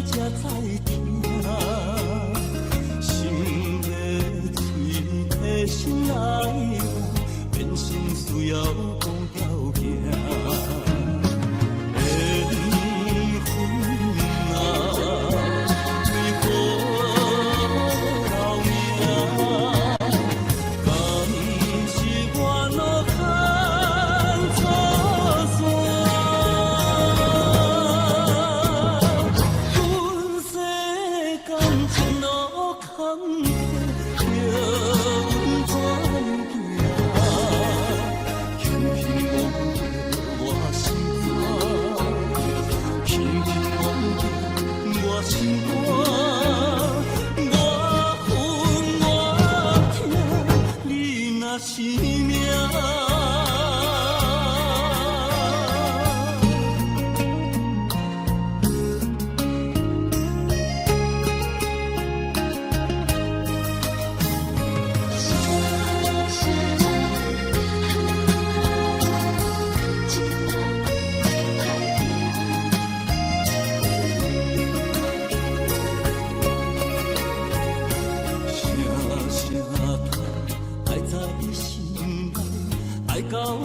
才知听，心要嘴提心来话，变成需要讲条行。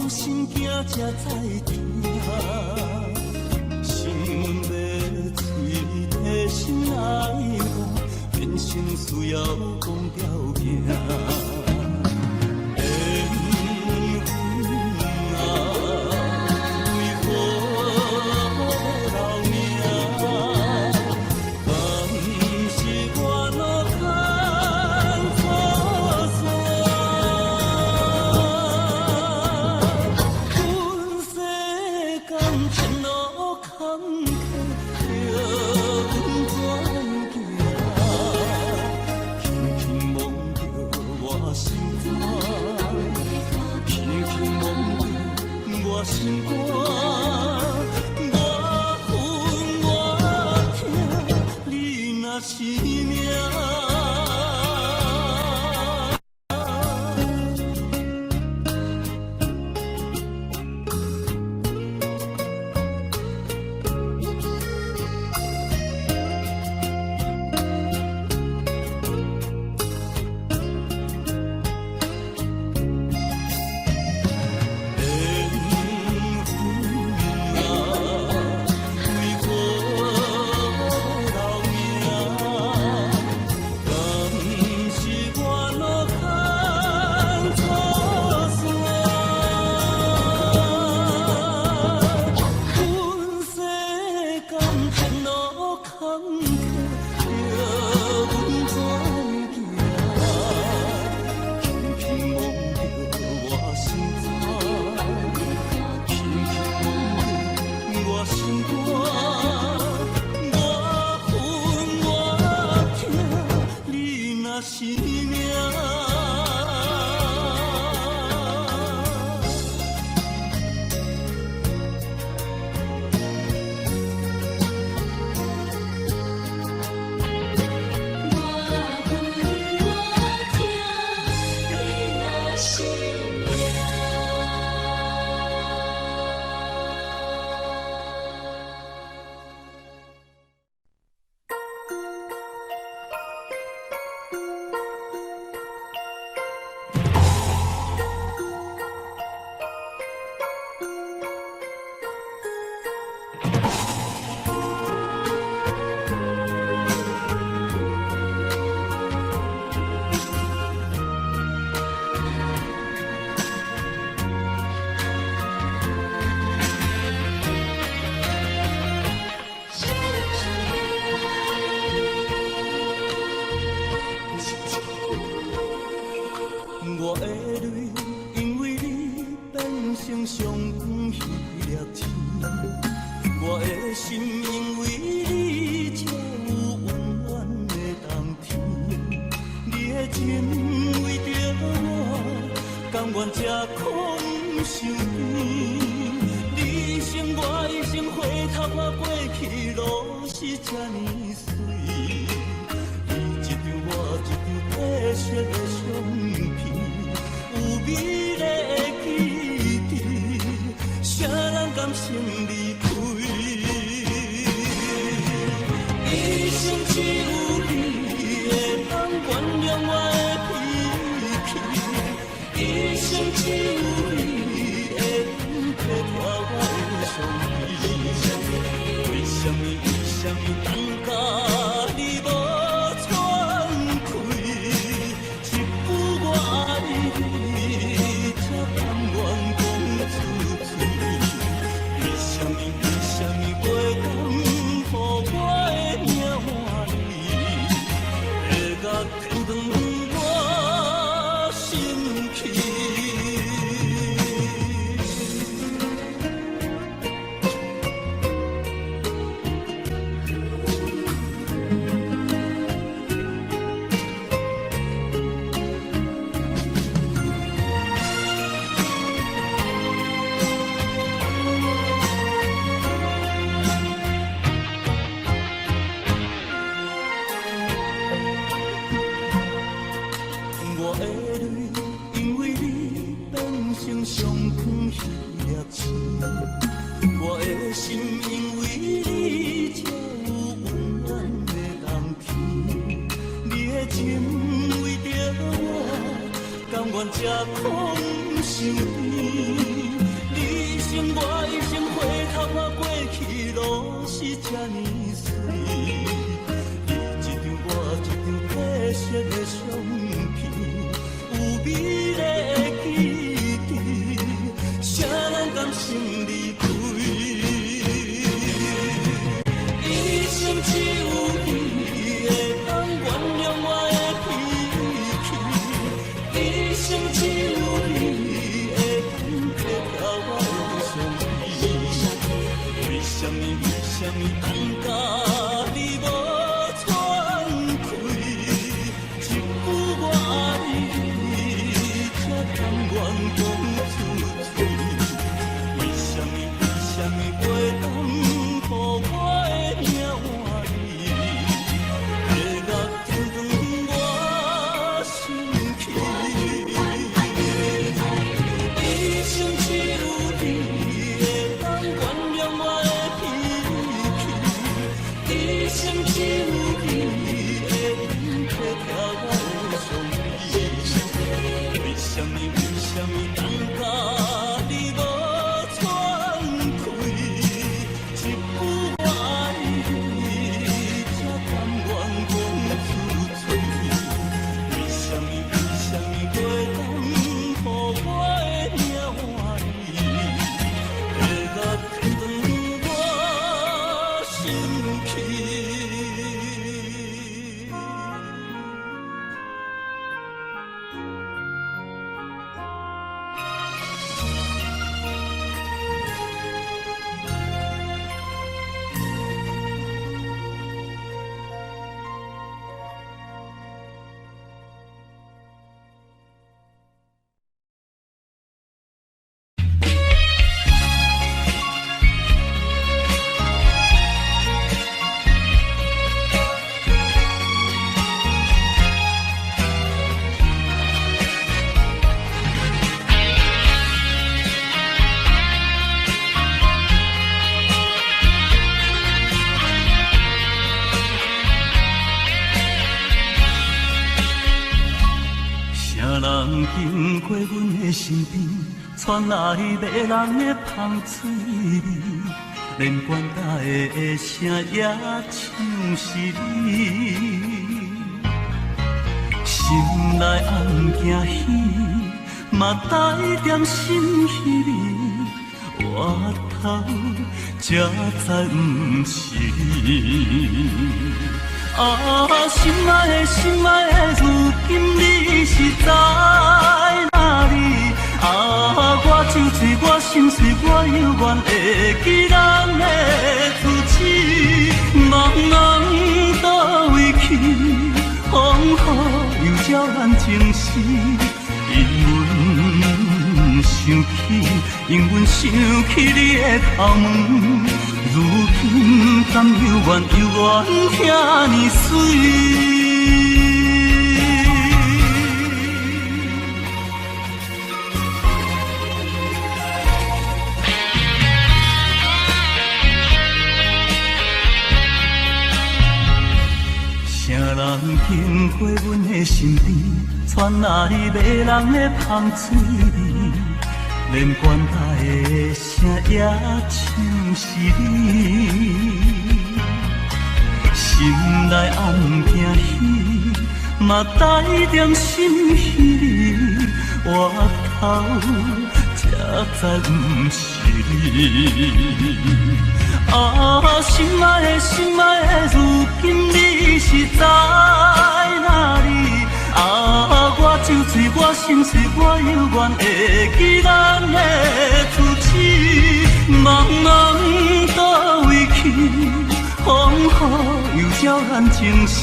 心惊才知听，心要嘴提心来话，变成需要讲条行。心肝，我分我听，你若是命。生只有你会当替我的伤悲。为什么等甲你无喘气？一句我爱你，才甘愿讲出嘴。为什么袂当予我的命换你？会甲天长我心去。我的泪，因为你变成上远迄粒星；我的心，因为你才有温暖的冬天。你的情为着我，甘愿吃苦受甜。你生我一生，回头看过去路是这呢水。你一张我一张褪色的相片。有美丽的记忆，谁人甘心离开？一生只有你会当原谅我的脾气，一生只有你会当替我的伤悲。为什么等甲你无喘气？一句我爱你，甘愿讲出嘴。为什么袂当予我的命换你？会甲天长我心去。一生只有你会当原谅我的脾气，一生只有你会当替我的伤悲。为什么等甲你无喘气？一句我爱你，才甘愿讲出嘴。为什么袂当予我的命换你？会甲天长我心去。人经过阮的身边，传来迷人的香水味，连管带的声也像是你。心内暗惊喜，嘛带点心稀微，我头才知不是你。心爱的，如今你是在哪里？我酒醉，我心碎，我犹原会记咱的初次。茫茫倒位去，风雨又照咱情丝。因阮想起你的头毛，如今甘犹原遐尼水。啥人经过阮的身边？传来迷人的芳水味，连管他的声也像是你。心内暗惊喜，嘛带点心稀，我头才知不是你。啊，心爱的，心爱的，如今你是在哪里？啊，我酒醉，我心碎，我犹原会记咱的初次。茫茫倒位去，风雨又照咱情丝。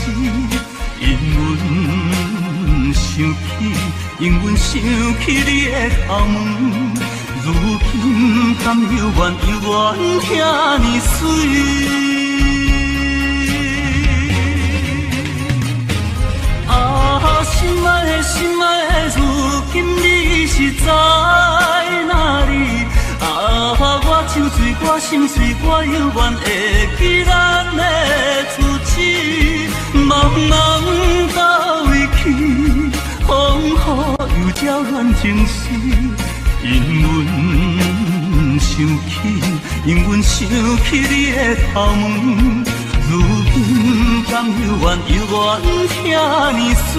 因阮想起你的头毛。如今甘犹原听你水。啊，心爱的，心爱的，如今你是在哪里？啊，我酒醉，我心碎，我犹原会记咱的初次。茫茫倒位去，风雨又照咱情丝。因阮想起你的头毛，如今甘犹原听你水。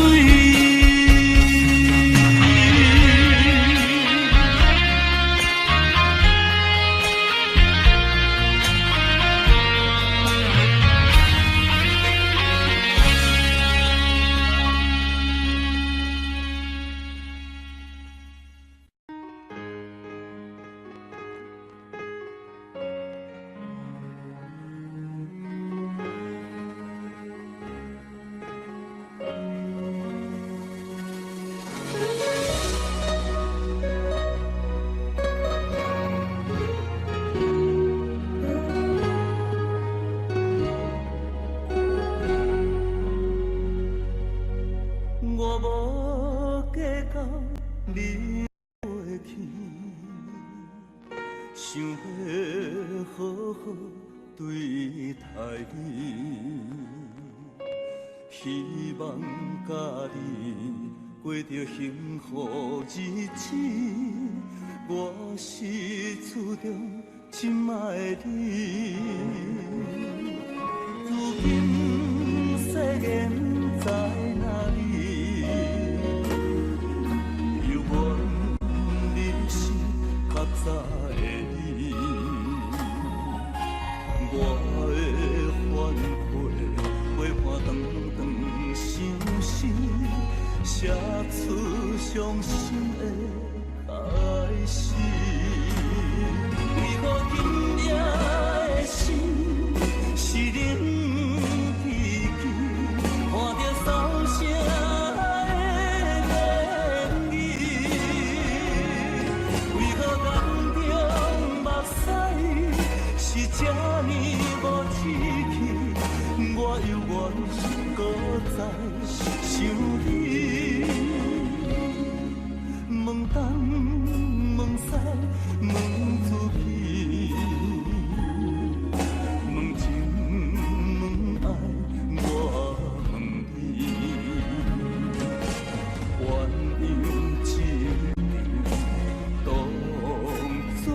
希望甲你过着幸福日子，我是厝中亲爱的你。如今世间在哪里？犹原你是较早的你。我的反悔，陪伴长长相思，写出伤心的开始。为何今夜的心是冷凄凄，看着扫声的言语？为何眼中目屎是这呢无志气？我犹原搁在想你，问东问西问出去，问情问爱我问你，鸳鸯情当作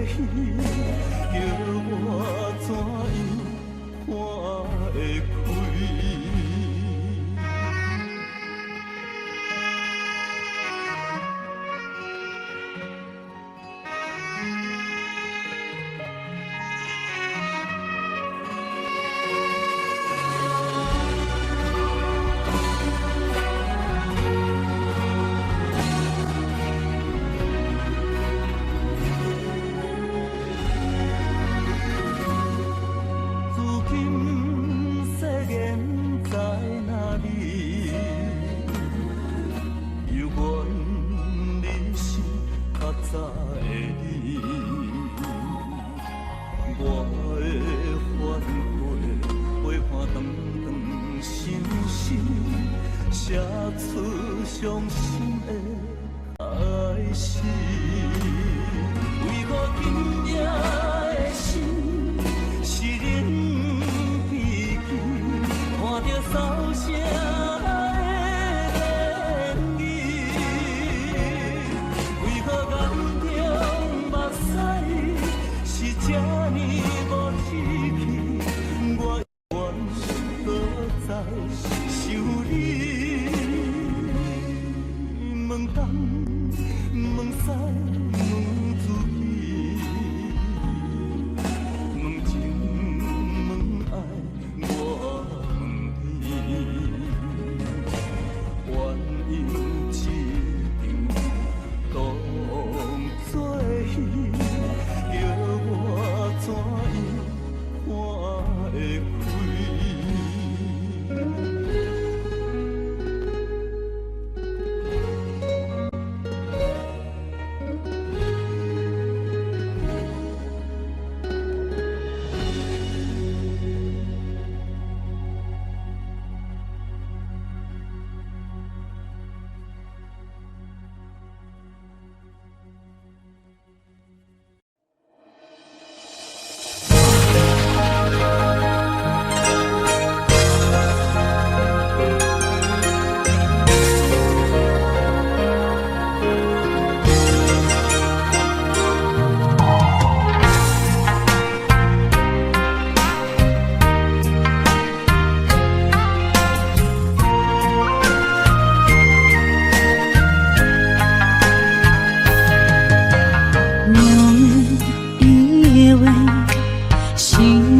戏，叫我怎样看会开？写出伤心的开始，为何今夜的心是冷凄凄，看着扫声的言语？使问自己，问情问爱我问天，原因这场当作戏，叫我怎样看会开？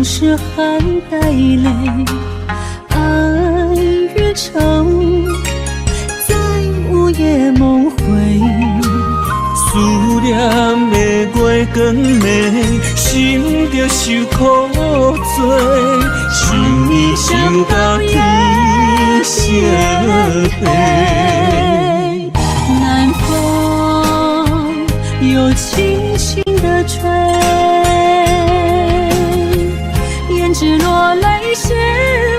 是含带泪，爱与诚在午夜梦回。思念的月光暝，心着受苦罪，想你想到天相地。南风又轻轻地吹，胭脂落泪是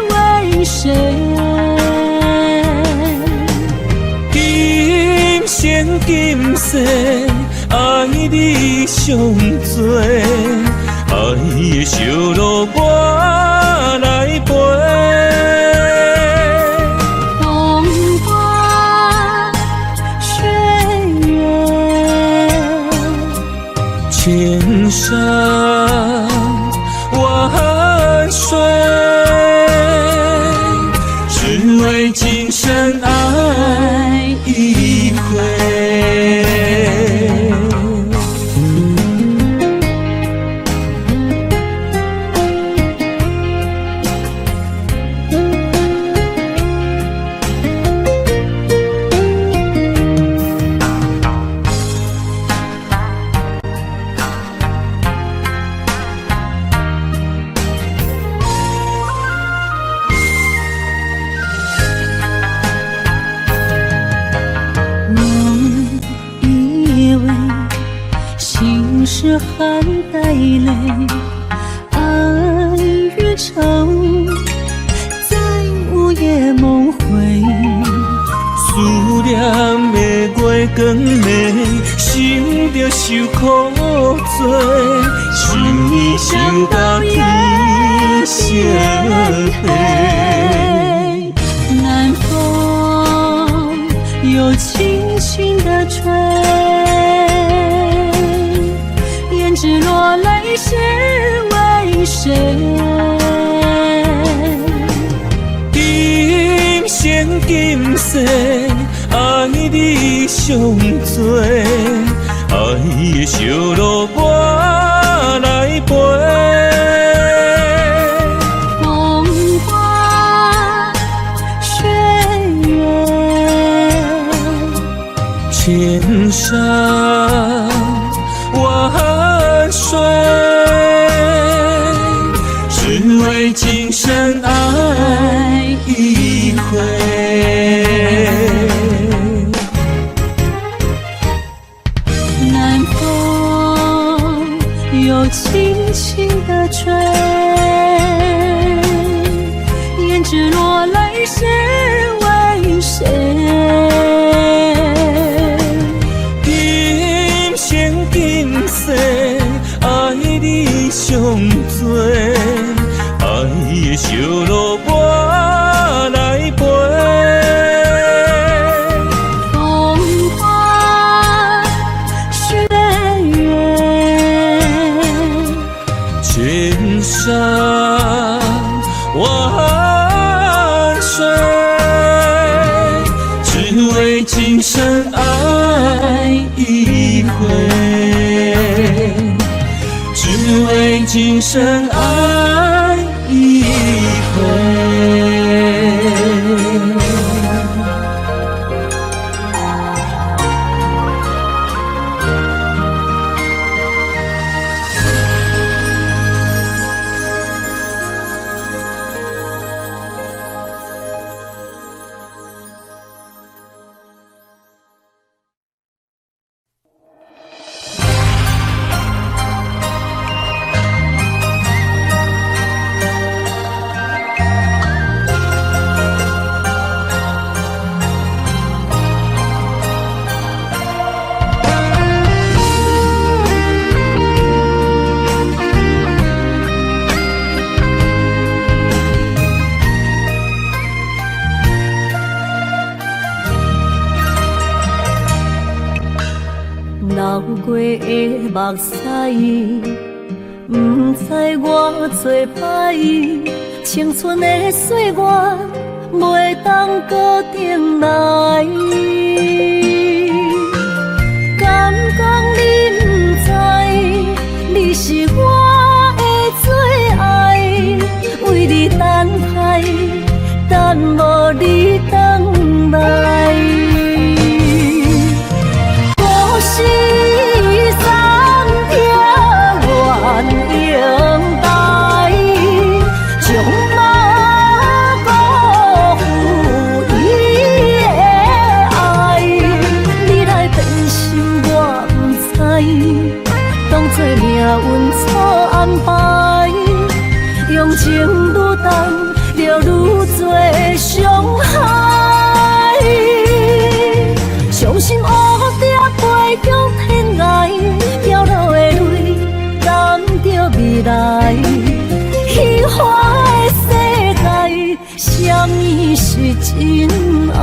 为谁？今生今世爱你上多，爱的小路我来陪。风花雪月，千山万水，只为今生爱一回。是含带泪，爱与诚在午夜梦回。思念的月光暝，心着受苦罪，想你想到天相地。南风又轻轻地吹，胭脂落泪是为谁？今生今世爱你上多，爱的小路我来陪。风花雪月，千山万水，只为今生爱一回。南风又轻轻地吹，胭脂落泪是为谁？今生今世爱你上多，爱的小路我来陪。风花雪月，千山万水，只为今生爱一今生爱一回。流过的目屎，不知我做歹，青春的岁月袂当搁重来。敢讲你不知，你是我的最爱，为你等待，等无你回来。是三条原应带，将马辜负伊的爱。你来变心我不知，当作命运错安排，用情愈重，就愈多伤害。伤心黑着飞向天涯，飘落的泪，等着未来。虚幻的世界，什么是真爱？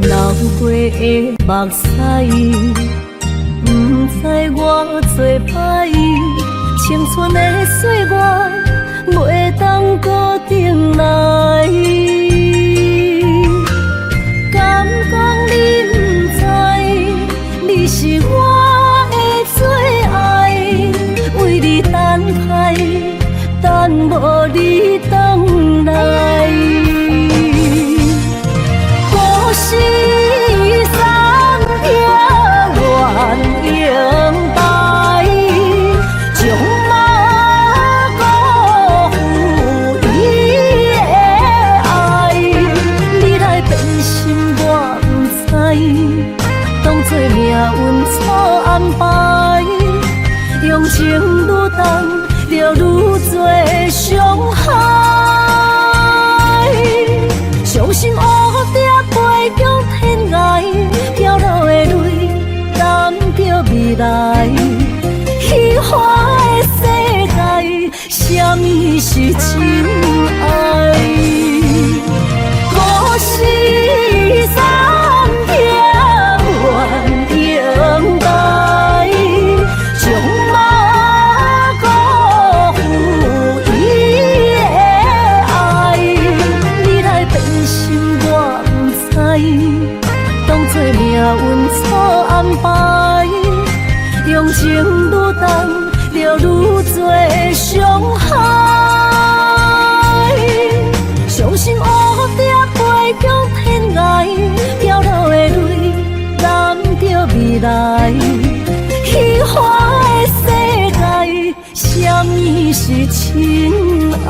流过的目屎，不知我做歹，青春的岁月袂当搁重来。敢讲你不知，你是我的最爱，为你等待，等无你回来。是三条原应带，将马辜负伊的爱。你来变心我不知，当作命运错安排，用情愈重，就愈多伤害。伤心黑着飞向天涯，飘落的泪，等着未来。虚幻的世界，什么是真爱？故事三条原应带，将马辜负伊的爱。你来变心我不知，当作命运错安排，用情愈重，就愈多伤害。伤心黑着飞向天涯，飘落的泪，等着未来。虚幻的世界，什么是真爱？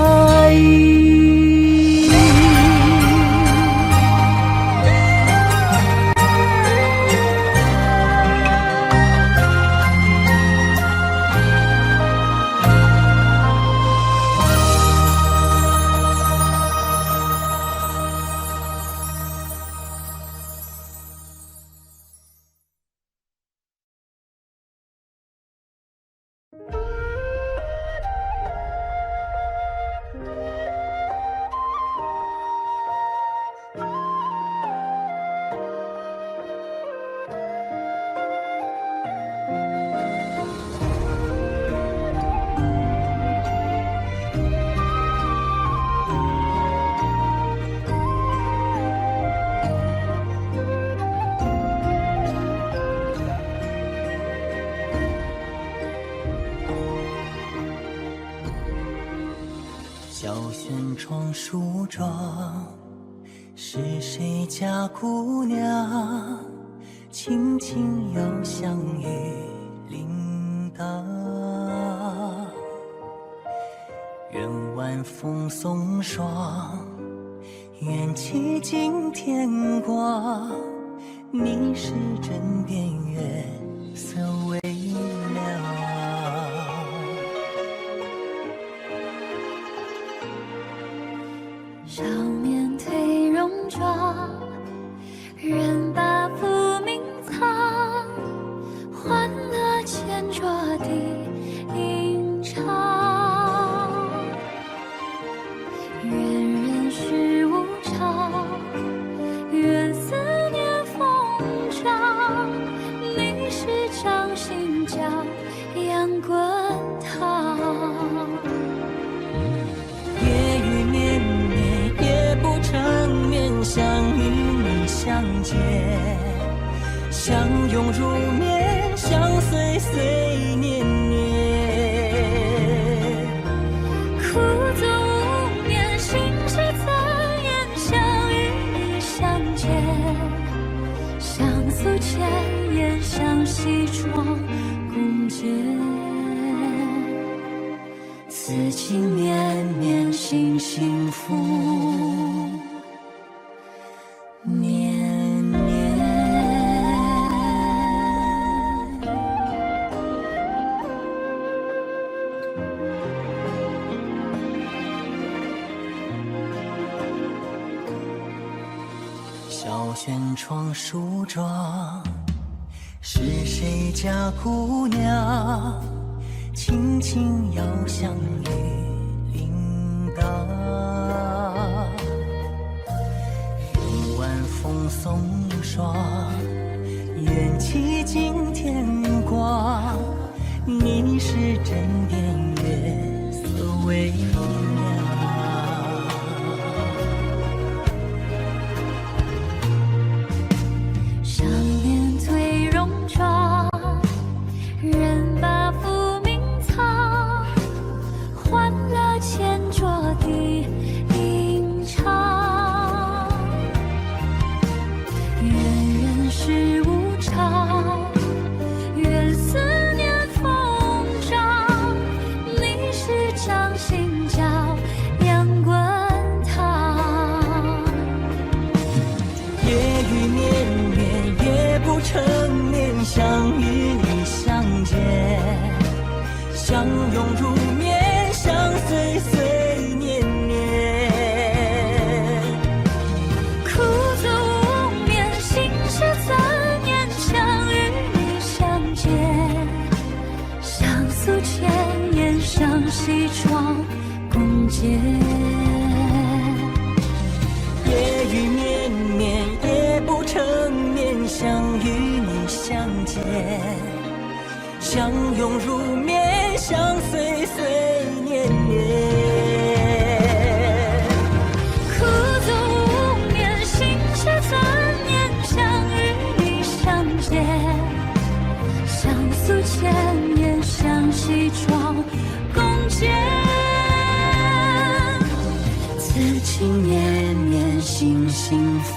窗梳妆，是谁家姑娘轻轻又香雨铃铛？愿晚风送霜，愿凄尽天光。你是枕边月色微凉。少年褪戎装，人把浮名藏，欢乐前着的吟唱。愿人世无常，愿思念风涨。你是掌心角，阳滚烫。夜雨绵绵，夜不成眠，想与你相见，相拥入眠，相随岁年年。苦纵无眠，心事怎言？想与你相见，相诉前言，相西窗共结。此情绵绵，心幸福年年。小轩窗梳妆，是谁家姑娘轻轻摇响玉铃铛？愿晚风送霜，愿凄尽天光。你是枕边月色微凉。少年褪戎装，人把浮名藏，欢乐前着的吟唱。愿人世无常，愿思念风涨。你是掌心角，阳滚烫。夜雨绵绵，夜不成眠，想与你相见，相拥入眠，相随岁年年。苦纵无眠，心事怎言？想与你相见，相诉前言，相西窗共结。夜雨绵绵，夜不成眠，想与你相见，相拥入眠，相随岁年年。苦纵无眠，心事怎言？想与你相见，相诉前言，相西窗共结。此情绵绵，心幸福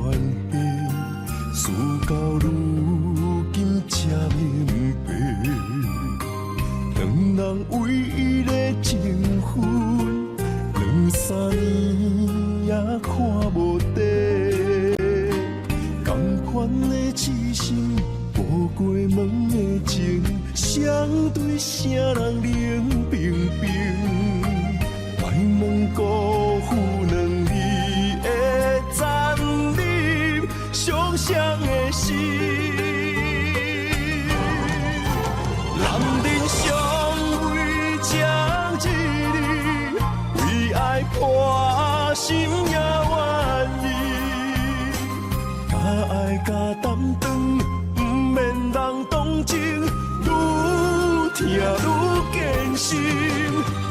关系，事到如今才明白，两人唯一的情分，两三年也看无底，同款的痴心，无过门的情，相对啥人冷冰冰。莫问辜负两字的残忍，伤谁的心？男人尚未将一日，为爱破心也愿意。假爱假担当，不免人同情，愈听愈艰辛。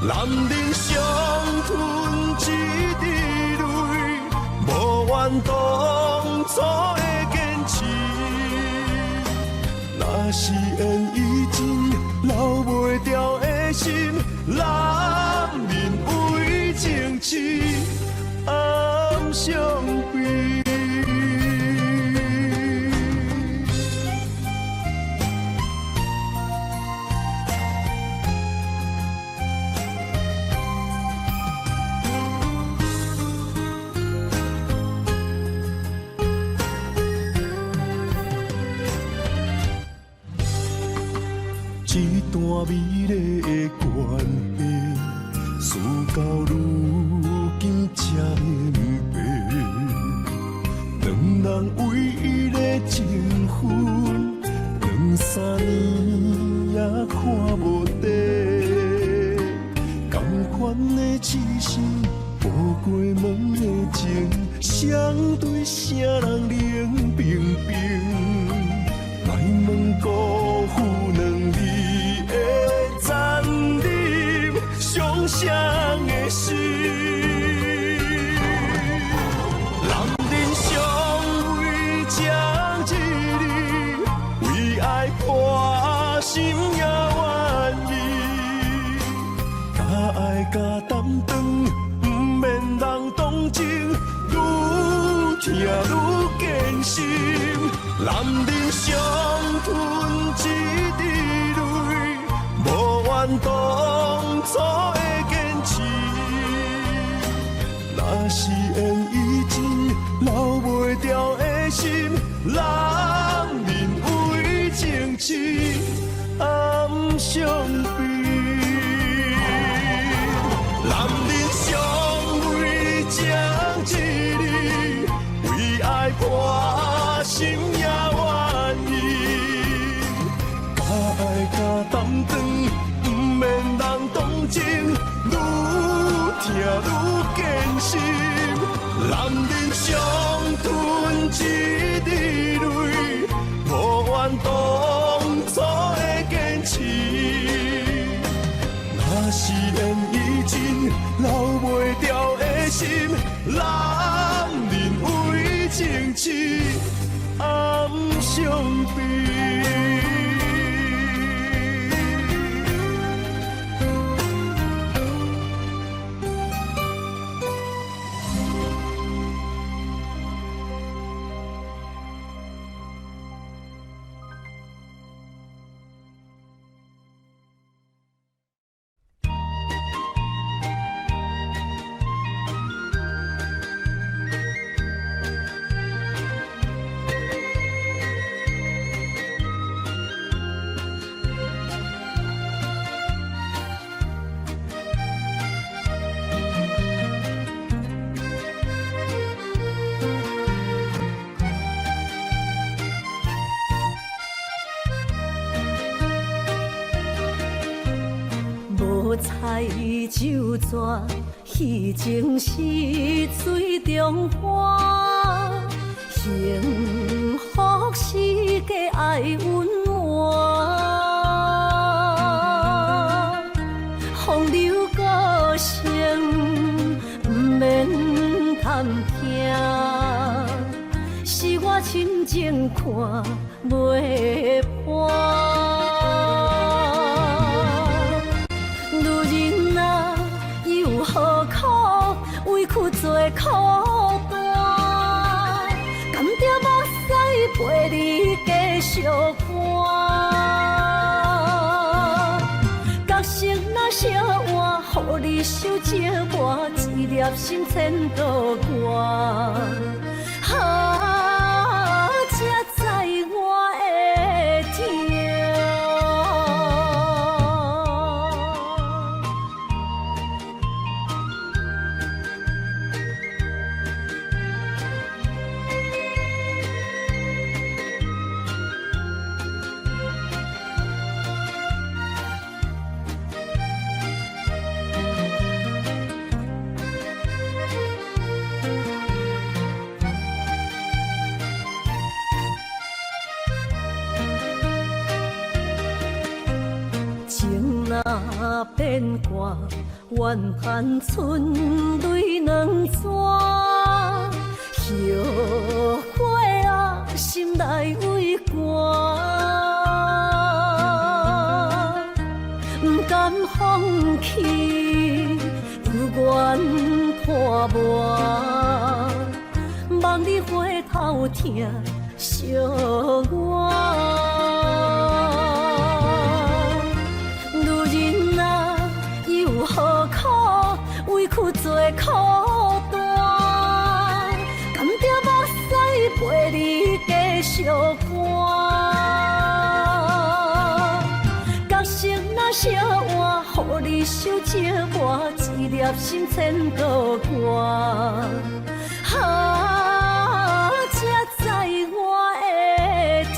男人伤吞一滴泪，无怨当初的坚持。若是缘已尽，留袂掉的心，男人为情痴暗伤悲。一段美丽的关系，事到如今才明白，两人唯一的情分，两三年也看无底，同款的痴心，无过门的情，相对啥人冷冰冰，莫问辜负两字。残忍伤谁的心？男人尚未将一日，为爱破心也愿意。假爱假担当，不免人同情，愈听愈艰辛。男人伤吞一滴泪，无怨当初的坚持。若是缘已尽，留袂掉的心，男人为情痴暗伤悲。男人尚未将一日，为爱破心也愿意。假爱假担当，不免人同情，愈听愈艰辛。男人伤吞一滴泪，无怨当初的坚持。若是缘已尽，留袂掉的心，男人为情痴暗伤悲。彩酒泉，戏情是水中花，幸福是家爱温暖，风流歌声不免叹听，是我亲情看袂破。何苦委屈做孤单？相伴。角色若写换，予你守寂寞，一粒心千度歌。才知我的痛。情若变卦，怨恨剩泪两逝。后悔啊，心内为寒，不甘放弃，有缘破磨，望你回头听惜我。何苦委屈做苦担？甘着目屎陪你继续寒。角色若写换，予你守寂寞，一粒心千度歌。才知我的痛。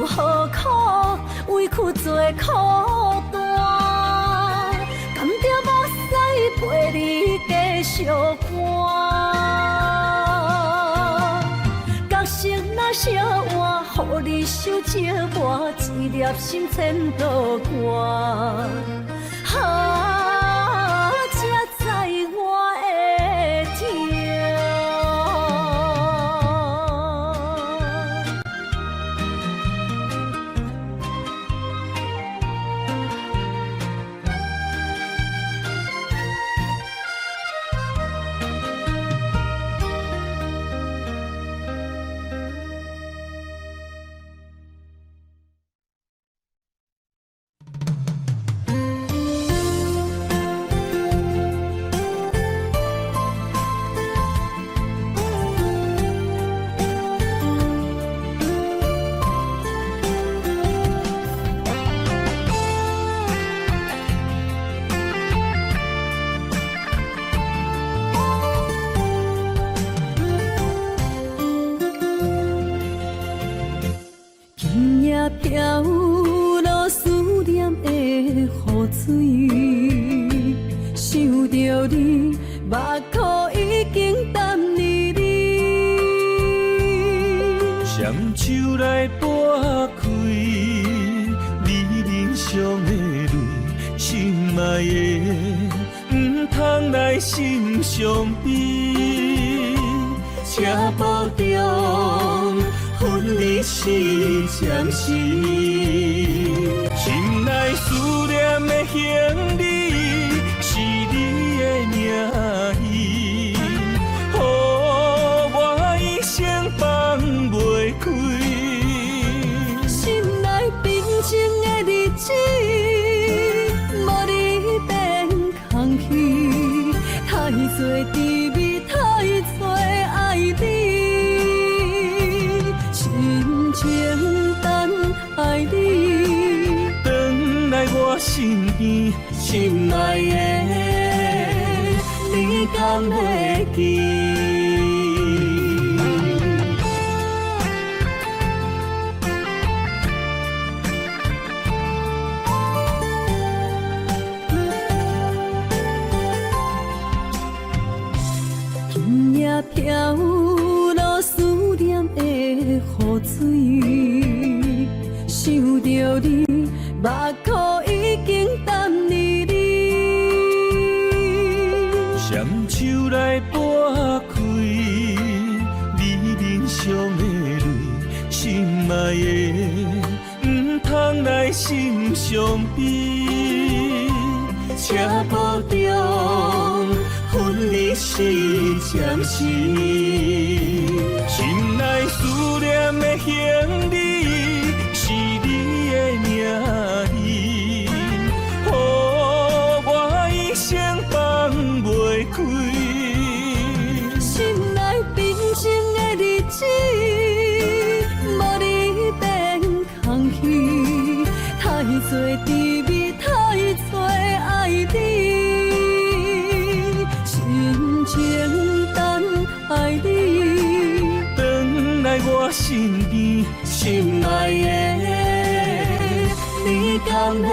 何苦委屈做苦担？甘着目屎陪你继续寒。角色若写换，予你守寂寞，一粒心千度歌。才知我的痛。飘落思念的雨水，想着你，目眶已经淡离你。双手来拨开，你脸上的泪，心爱的，不通来心伤悲，请保重。分离是暂时，心内思念的行李是你的名字，予我一生放袂开。心内平静的日子，无你变空虚，太多滋味，太多爱你。情等爱你，回来我身边，心爱的，你敢会记？今夜飘落思念的雨水，想着你，目眶已经淡离离。双手来拨开你脸上的泪，心爱的，唔通来心伤悲。车步中，分离是暂时，心内思念的行李是你的名字，予我一生放袂开。心内平静的日子，无你变空虚，太多滋味，太多爱你。深情等爱你，回来我身边，心爱的，你敢会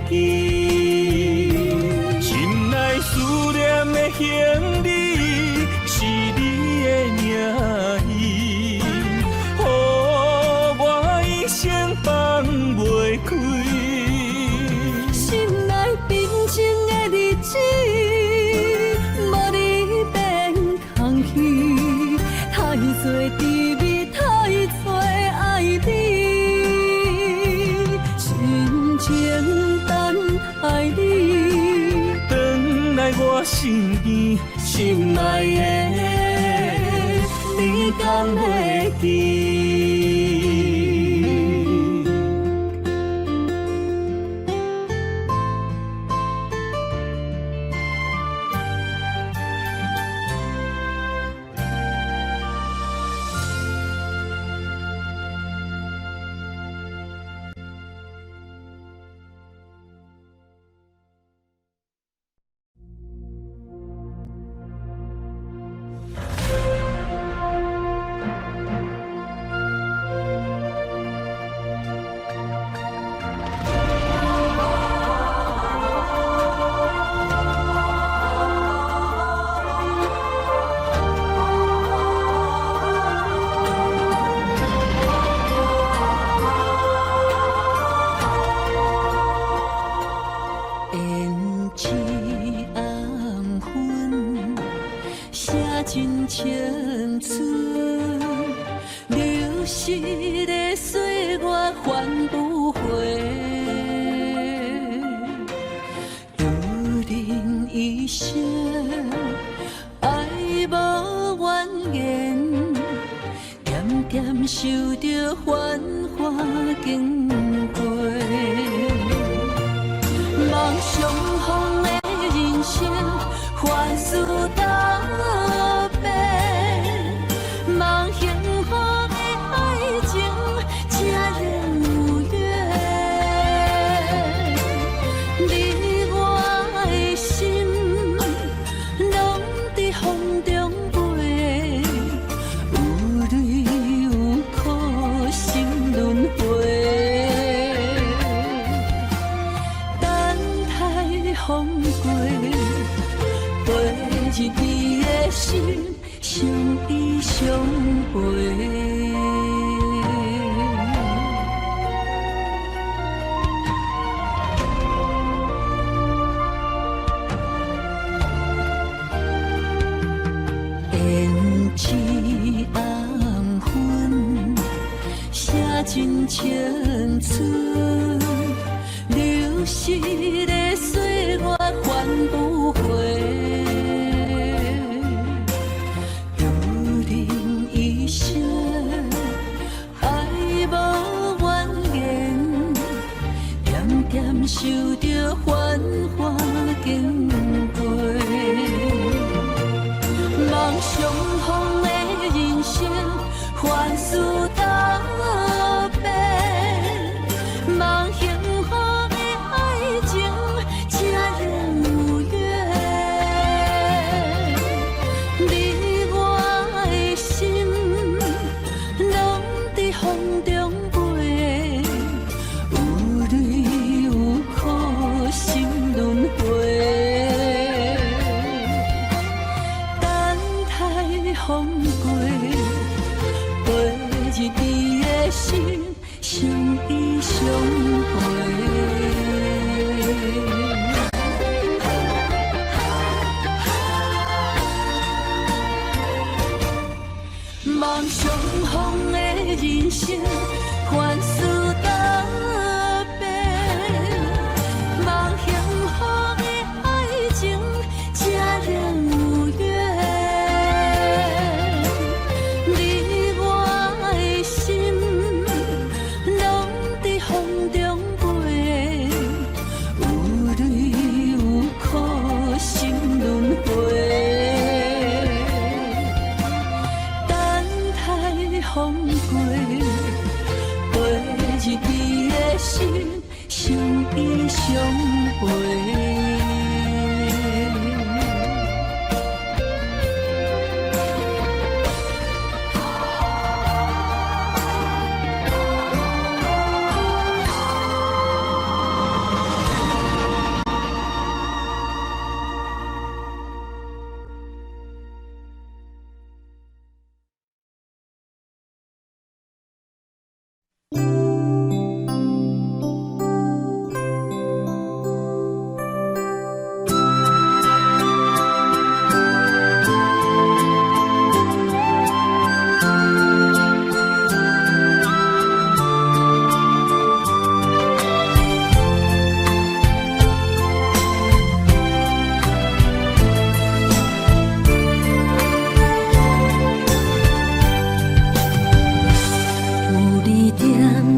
记？心内思念的行李是你的名字，予我一生放袂开。心内平静的日子，无你变空虚，太多滋味，太多爱你。深情等爱你，回来我身边，心爱的，你敢会记？真青春，流逝的岁月还不回。有人一生爱无怨言，点点受着繁华经过。梦想风的人生，凡事道别，梦幸福的爱情，才能有缘。你我的心，拢在风中飞，有泪有苦，心轮回。等待风过。日你的心，相依相陪。胭脂红粉，写尽青春，流逝的岁月还不回。受着繁华经过，梦想风的人生，凡事道别，梦幸福的爱情，才能有缘。你我的心，拢在风中飞，有泪有苦，心轮回。等待相依相陪。梦相逢的人生，凡事答辩。梦幸福的爱情，才能有缘。你我的心，拢在风中飞，有泪有苦，心轮回。风过，陪日你的心，相依相陪。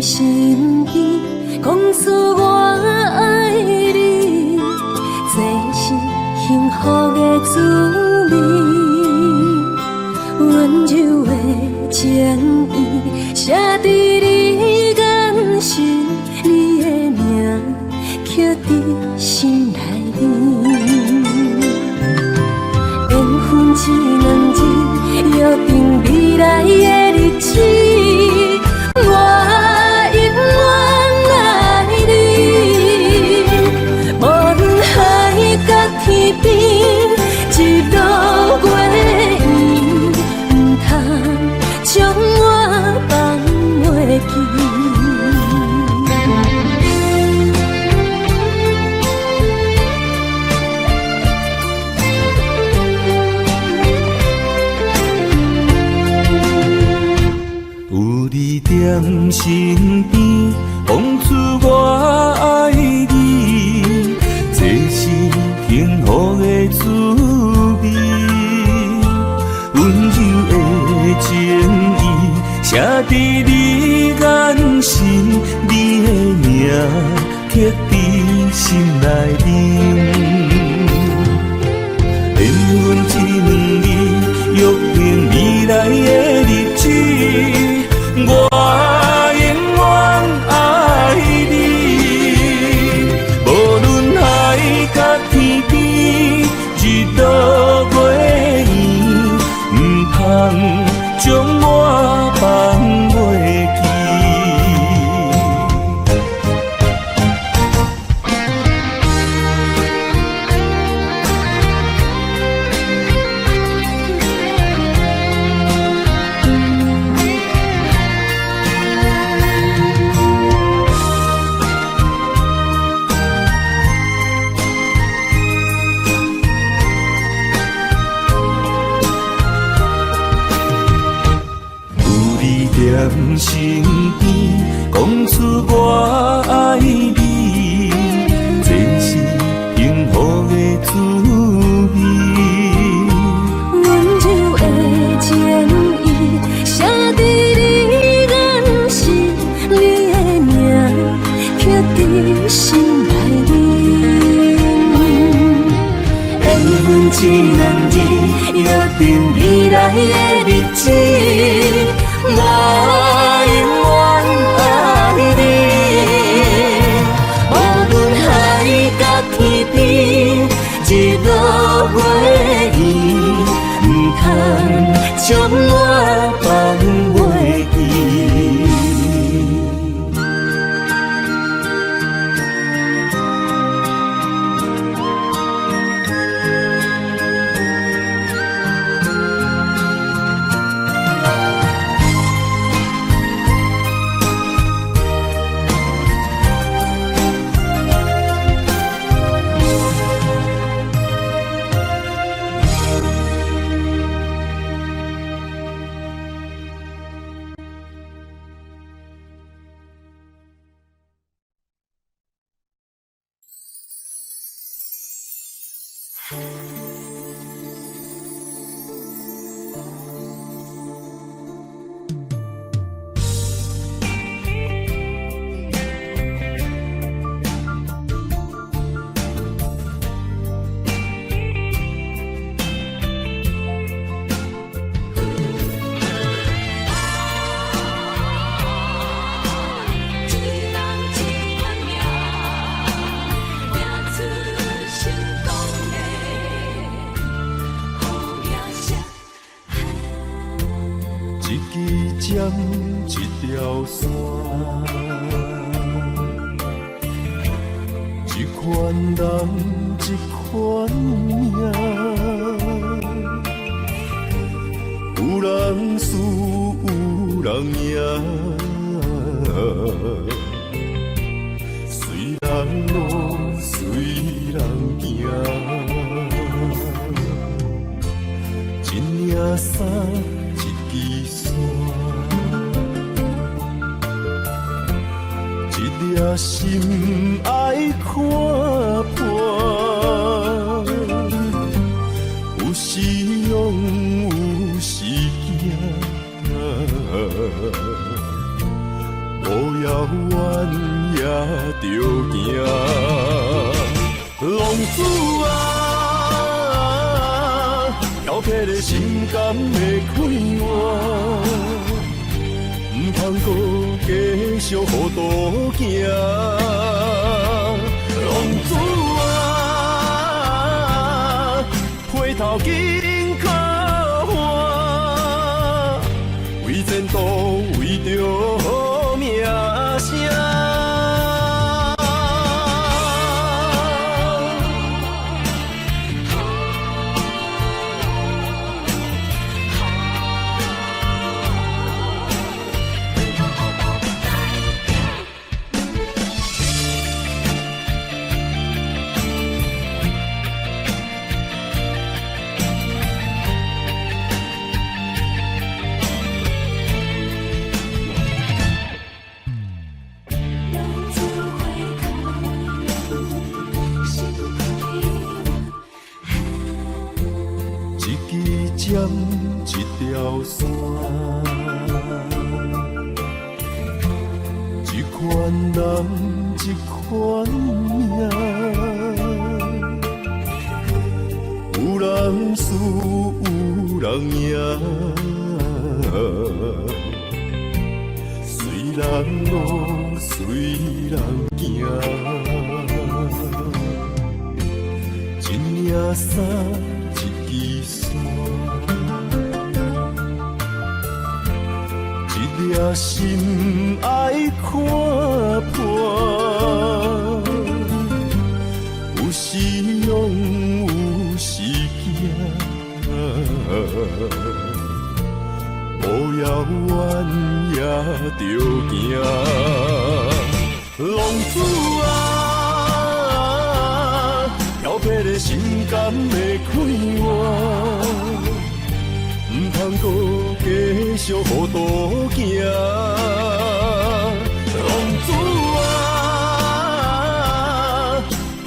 心边讲出我爱你，这是幸福的滋味。温柔的情意写在你眼心，你的名刻在心内面。缘分只两字，约定未来的日子。天边一路过缘，唔通将我放袂记。有你踮身边，讲出我爱你，这是幸福的滋味，温柔的情意写在你眼心，你的名刻在心内面。缘分这两字，约定未来的日子，我永远爱你，无论海角天边，一道过缘，唔通将我放袂记。踮身边，讲出我爱你，这是幸福的滋味。温柔的情意写在你眼心，你的名刻在心内面。缘分这两字，约定未来的日子。我永远爱你，无论海角天边，一路过缘，唔通将我放袂记。一支针，一条线，一款人，一款命，有人输，有人赢。随人路，随人行，一领衫，一支线，一粒心爱看破，有时勇，有时惊。无遥远也着行，浪子啊，挑剔的心肝会开换，唔通搁继续互渡行。浪子啊，回头紧靠岸，为前途，为着名声。针一条线，一款人，一款命，有人输，有人赢，随人路，随人行，一领衫，一支线。一粒心爱看破，有时勇，有时惊，无遥远也着行。浪子啊，挑剔的心肝会开换。唔通搁继续互渡行，浪子啊，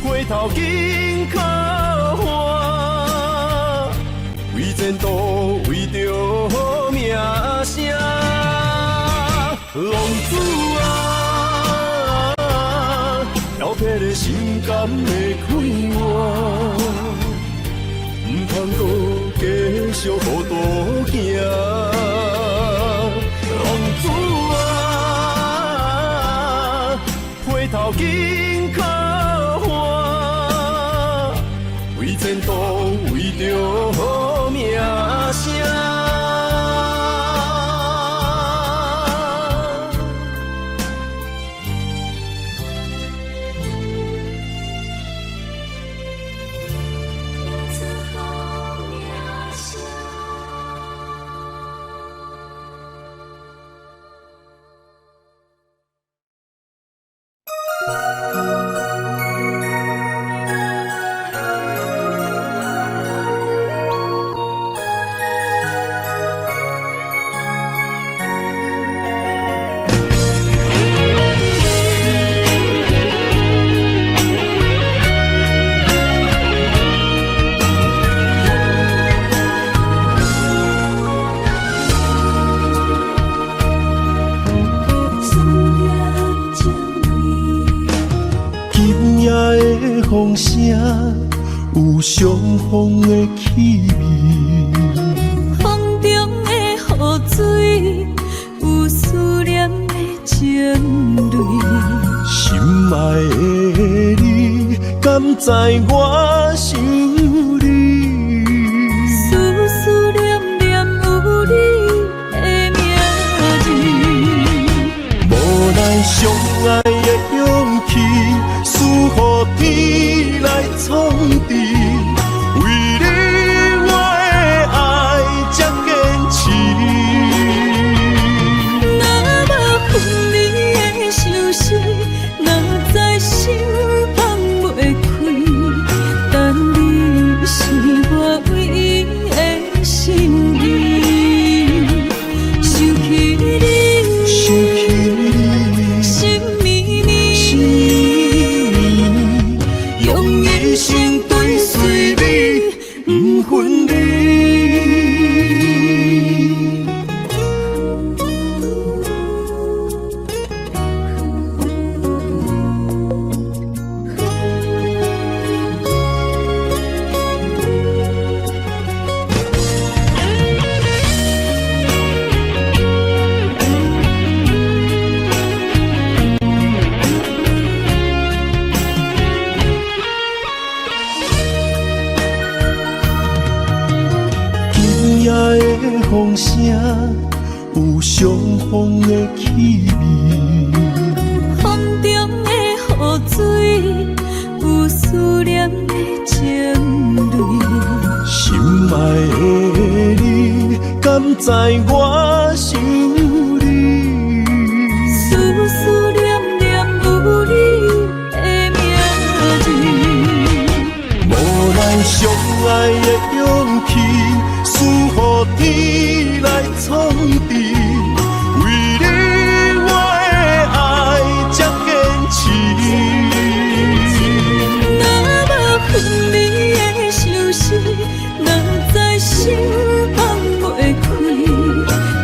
回头紧靠岸，为前途，为着名声。浪子啊，挑剔的心肝会开换。唔通搁继续互渡行，浪子啊，回头紧靠岸，为前途，为着名声。风声有相逢的气味，风中的雨水有思念的情泪。心爱的你，敢知我想你？思思念念有你的名风声，有相逢的气味。风中的雨水，有思念的情泪。心爱的你，敢知我想你？思思念念有你的名字。无咱相爱的勇气，赐予天来创治。为你我的爱才坚持。若无分离的相思，若在心放袂开。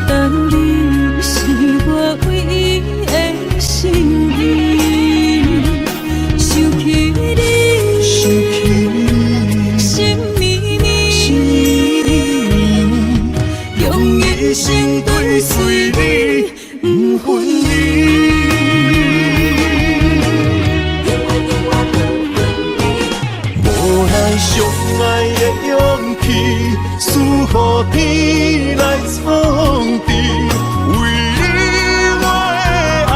但你是我唯一的心意，想起你，心绵绵，用一生追随你，不分离。无咱相爱的勇气，赐予天来创治。为你我的爱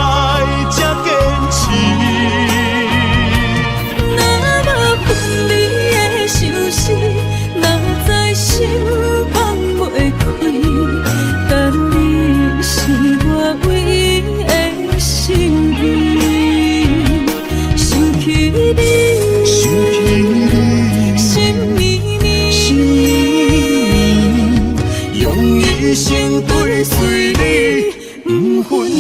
才坚持。若无分离的相思，若在心放袂开。但你是我唯一的心意，想起你，心绵绵，用一生追随你，不分离。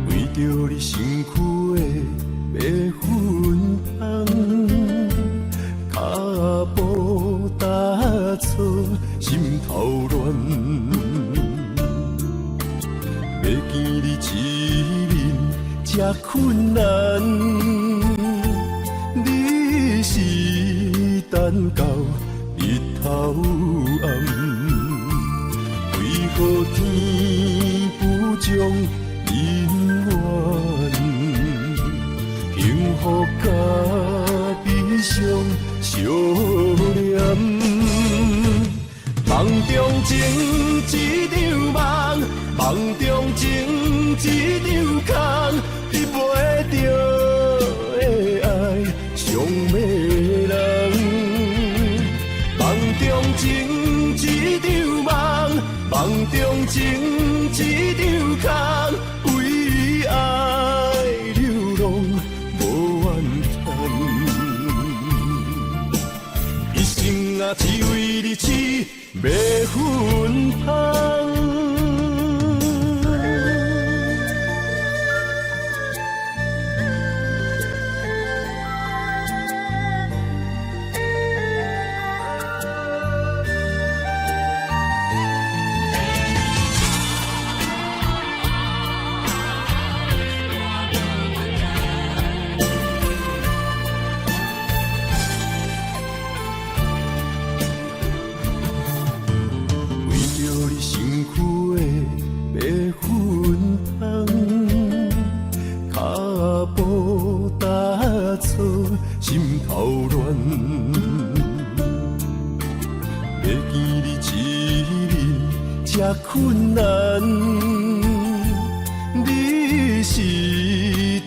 为着你身躯的白粉红，脚步踏错，心头乱。要见你一面这困难，你是等到日头暗，为何天不将人缘，幸福甲悲伤相连。梦中情一场梦，梦中情一场空，你陪着的爱上迷人。梦中情一场梦，梦中情一场空，为爱流浪无怨叹，一生啊只为你痴白粉红。心头乱，要见你一面这困难，你是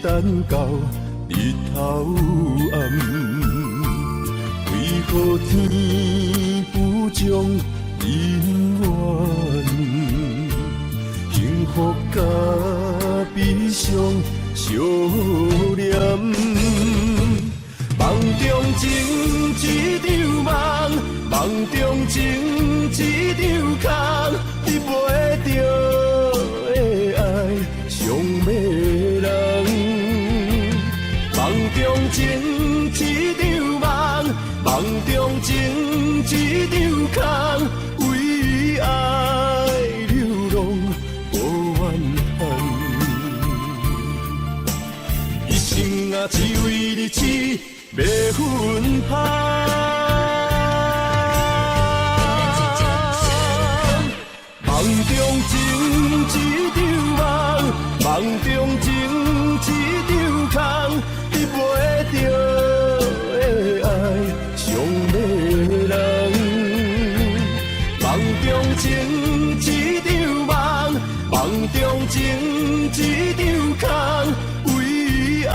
等到日头暗，为何天不种因缘，幸福甲悲伤相连。梦中情一场梦，梦中情一场空，你袂着的爱上迷人。梦中情一场梦，梦中情一场空，为爱流浪无怨叹。一生啊，只为你痴。袂分香，梦中情一场梦，梦中情一场空，你袂着的爱上迷人。梦中情一场梦，梦中情一场空，为爱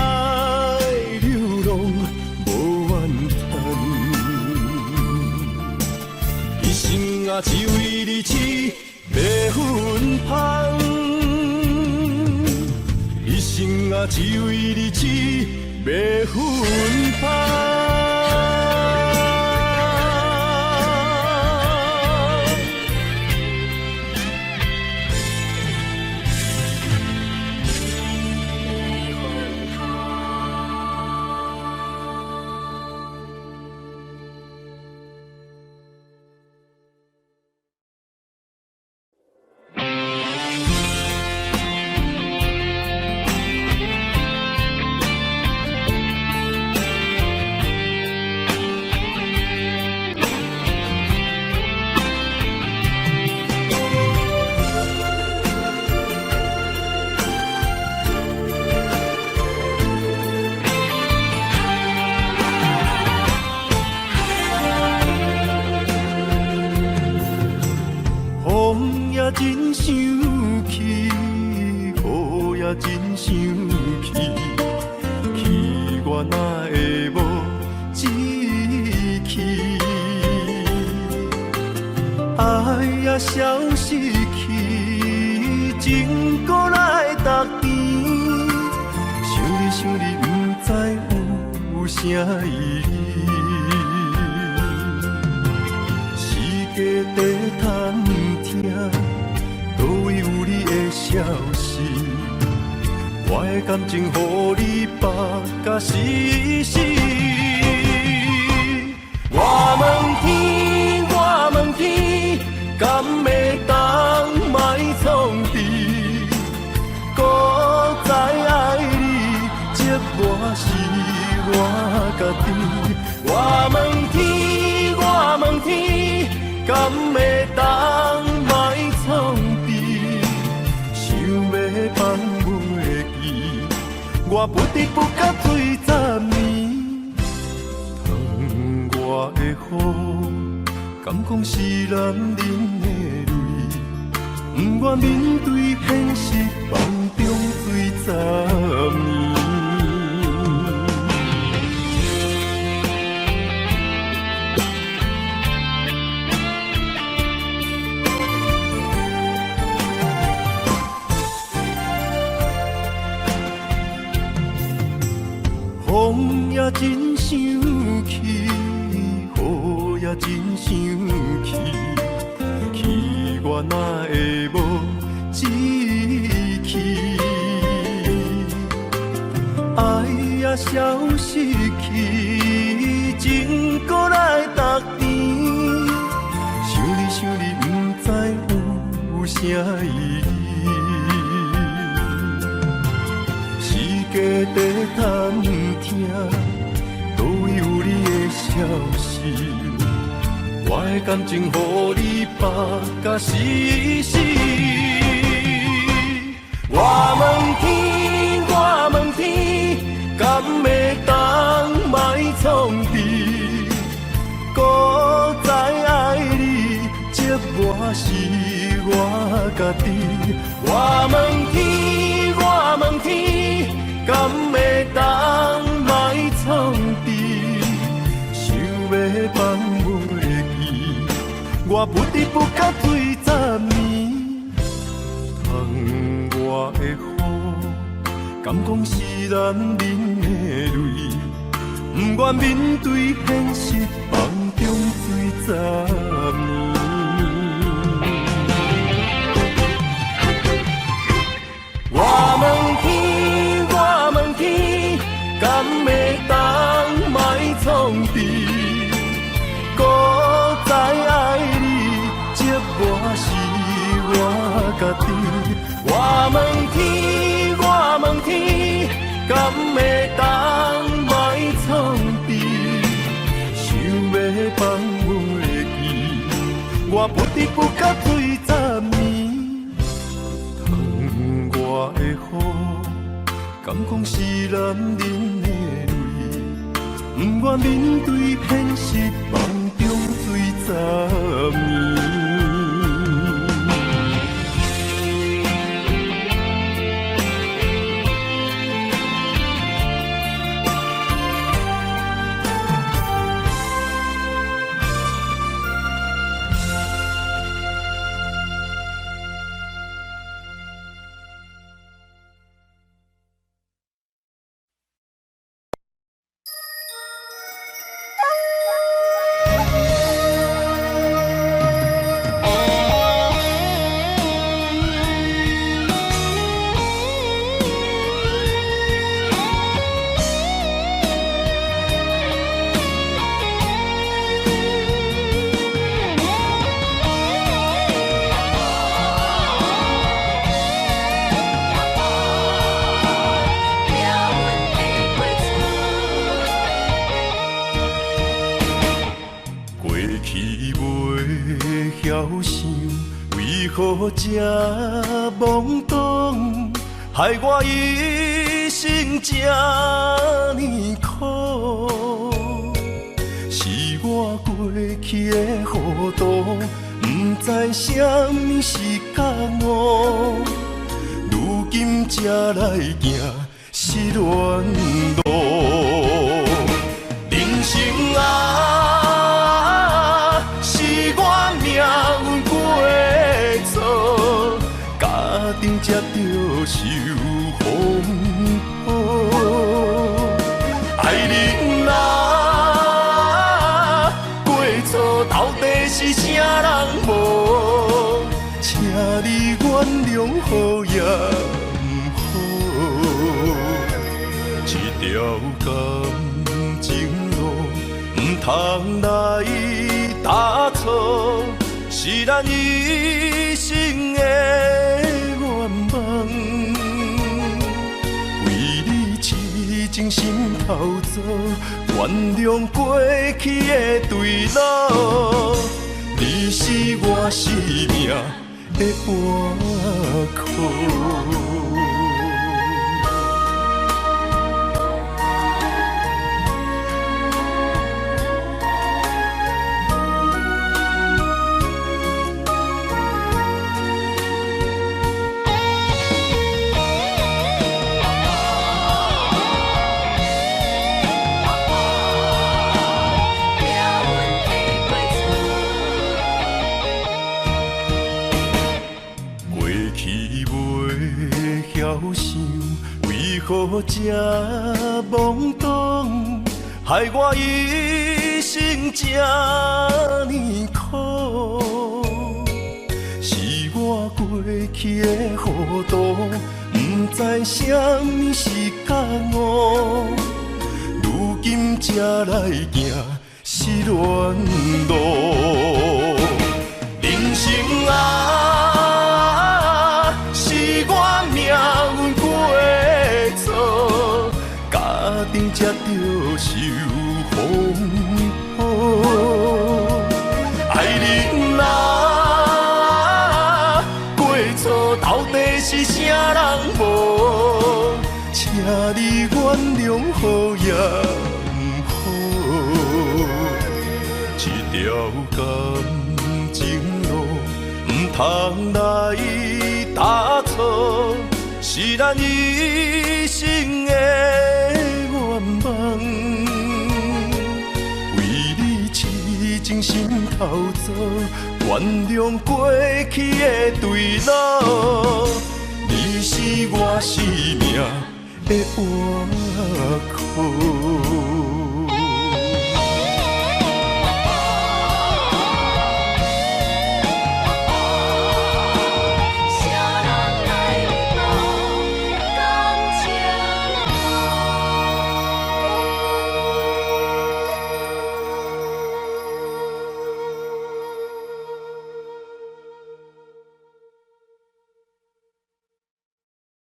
流浪。啊，只为你痴，袂分香。一生啊，只为你痴，袂分香。真想起，雨也真想起，去我哪会无志气？爱也消失去，情搁来逐甜。想你想你，不知有啥意义。世界在探听。倒位有你的消息？我的感情，予你绑甲死死。我问天，我问天，敢会当莫创治？搁再爱你，这我是我家己。我问天，我问天，敢会当莫创治？放袂记，我不得不甲醉10年。窗外的雨，敢讲是男人的泪，不愿面对现实，梦中醉10年。风也真想起，雨也真想起，去我哪会无志气？爱也消失去，情搁来逐甜。想你想你，不知有啥意义。世界在探听，倒位有你的消息？我的感情，予你绑甲死死。我问天，我问天，敢会当莫创治？搁再爱你，这我是我家己。我问天，我问天，敢会当莫创治？想要放袂记，我不得不甲对十年。窗外的雨，敢讲是男人的泪，不愿面对现实，梦中醉十年。我问天，我问天，敢会当卖创治？孤在爱你，寂寞是我家己。我问天，我问天，敢会当卖创治？想要放袂记，我不得不甲对十年。窗外的雨，敢讲是男人的泪，不愿面对现实，梦中醉十年。何这懵懂，害我一生这呢苦。是我过去的糊涂，不知什么是觉悟。如今才来行失恋路，人生啊，是我命运过错，家庭才着受风雨。爱人啊，过错到底是啥人无？请你原谅好也不好，这条感情路不通来打错，是咱一生的愿望。为你痴情心头做，原谅过去的对路。你是我生命的半颗。何这懵懂，害我一生这呢苦。是我过去的糊涂，不知什么是觉悟。如今才来行失恋路，人生啊，是我命运过。家庭才着受风雨，爱人啊，过错到底是啥人无？请你原谅好也不好，这条感情路不通来打错，是咱一生的愿望。为你痴情心头走，原谅过去的对路。你是我生命的活口。